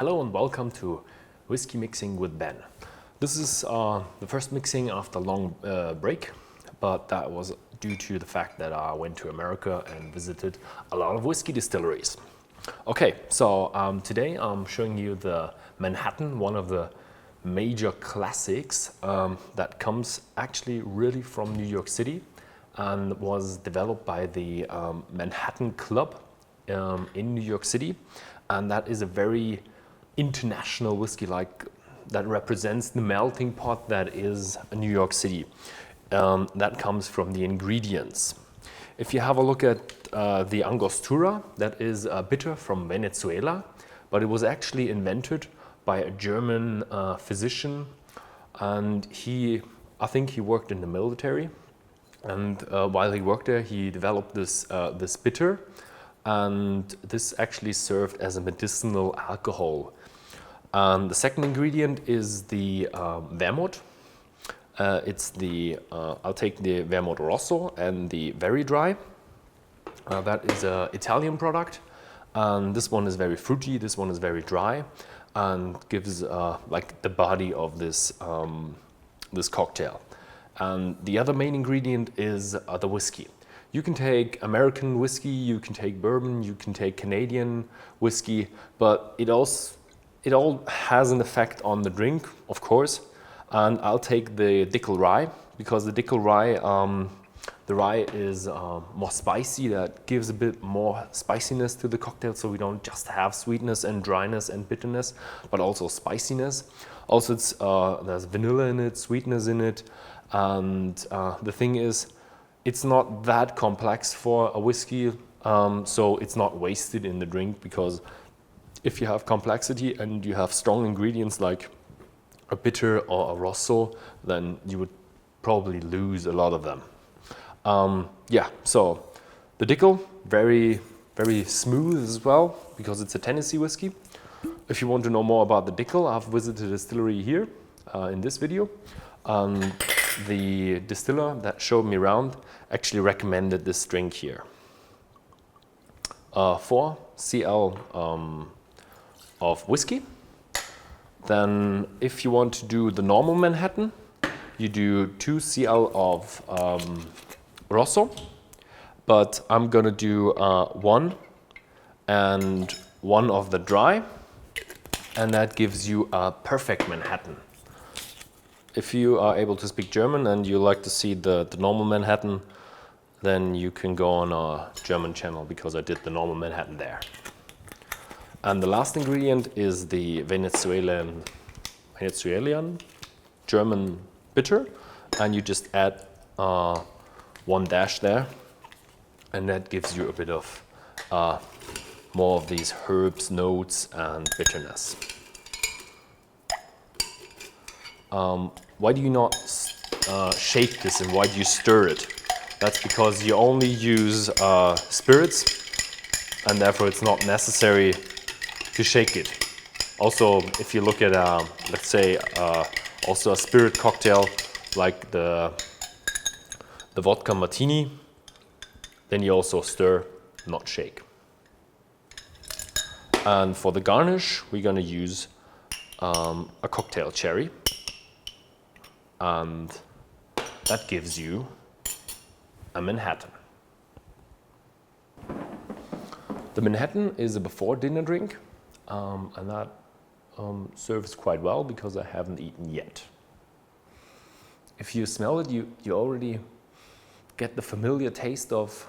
Hello and welcome to Whiskey Mixing with Ben. This is the first mixing after a long break, but that was due to the fact that I went to America and visited a lot of whiskey distilleries. Okay, so today I'm showing you the Manhattan, one of the major classics that comes actually really from New York City and was developed by the Manhattan Club in New York City. And that is a very international whiskey, like that represents the melting pot that is New York City. That comes from the ingredients. If you have a look at the Angostura, that is a bitter from Venezuela, but it was actually invented by a German physician, and I think he worked in the military, and while he worked there he developed this bitter, and this actually served as a medicinal alcohol. The second ingredient is the Vermouth. I'll take the Vermouth Rosso and the Very Dry. That is an Italian product, and this one is very fruity, this one is very dry, and gives like the body of this cocktail. And the other main ingredient is the whiskey. You can take American whiskey, you can take bourbon, you can take Canadian whiskey, but it all has an effect on the drink, of course. And I'll take the Dickel Rye, because the Dickel Rye, the rye is more spicy. That gives a bit more spiciness to the cocktail, so we don't just have sweetness and dryness and bitterness, but also spiciness. Also, there's vanilla in it, sweetness in it, and the thing is, it's not that complex for a whiskey, so it's not wasted in the drink, because if you have complexity and you have strong ingredients like a bitter or a Rosso, then you would probably lose a lot of them. Yeah, so the Dickel, very, very smooth as well, because it's a Tennessee whiskey. If you want to know more about the Dickel, I've visited a distillery here in this video. The distiller that showed me around actually recommended this drink here. 4 cl of whiskey. Then if you want to do the normal Manhattan, you do 2 cl of Rosso, but I'm gonna do 1 and 1 of the dry, and that gives you a perfect Manhattan. If you are able to speak German and you like to see the normal Manhattan, then you can go on our German channel, because I did the normal Manhattan there. And the last ingredient is the Venezuelan German bitter, and you just add 1 dash there, and that gives you a bit of more of these herbs, notes, and bitterness. Why do you not shake this, and why do you stir it? That's because you only use spirits, and therefore it's not necessary to shake it. Also, if you look at, let's say, also a spirit cocktail like the vodka martini, then you also stir, not shake. And for the garnish, we're gonna use a cocktail cherry, and that gives you a Manhattan. The Manhattan is a before dinner drink, and that serves quite well because I haven't eaten yet. If you smell it, you already get the familiar taste of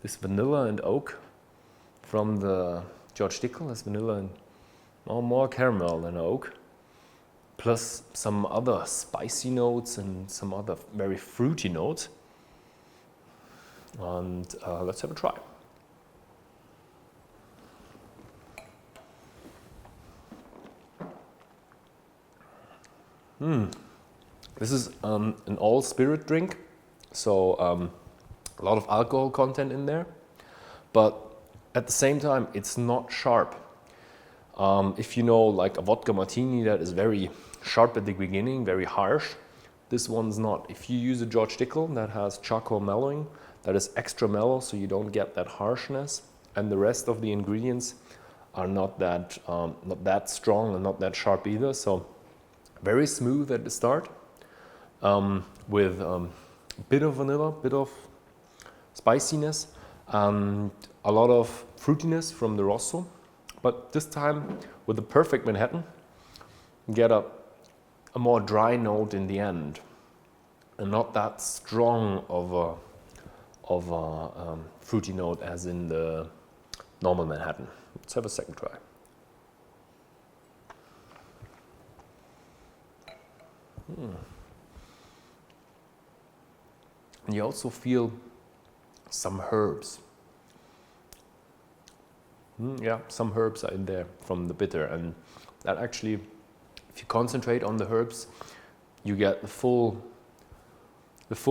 this vanilla and oak from the George Dickel. There's vanilla and more caramel than oak, plus some other spicy notes and some other very fruity notes. And let's have a try. This is an all spirit drink, so a lot of alcohol content in there, but at the same time it's not sharp. If you know, like a vodka martini that is very sharp at the beginning, very harsh, this one's not. If you use a George Dickel that has charcoal mellowing, that is extra mellow, so you don't get that harshness, and the rest of the ingredients are not that strong and not that sharp either. So very smooth at the start, with a bit of vanilla, bit of spiciness, and a lot of fruitiness from the Rosso. But this time, with the perfect Manhattan, you get a more dry note in the end, and not that strong of a fruity note as in the normal Manhattan. Let's have a second try. And you also feel some herbs. Yeah, some herbs are in there from the bitter, and that actually, if you concentrate on the herbs, you get the full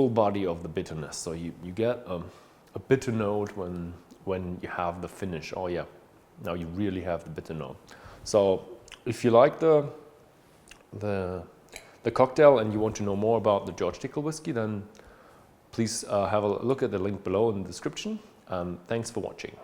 body of the bitterness. So you get a bitter note when you have the finish. Oh yeah, now you really have the bitter note. So if you like the cocktail and you want to know more about the George Dickel whiskey, then please have a look at the link below in the description. Thanks for watching.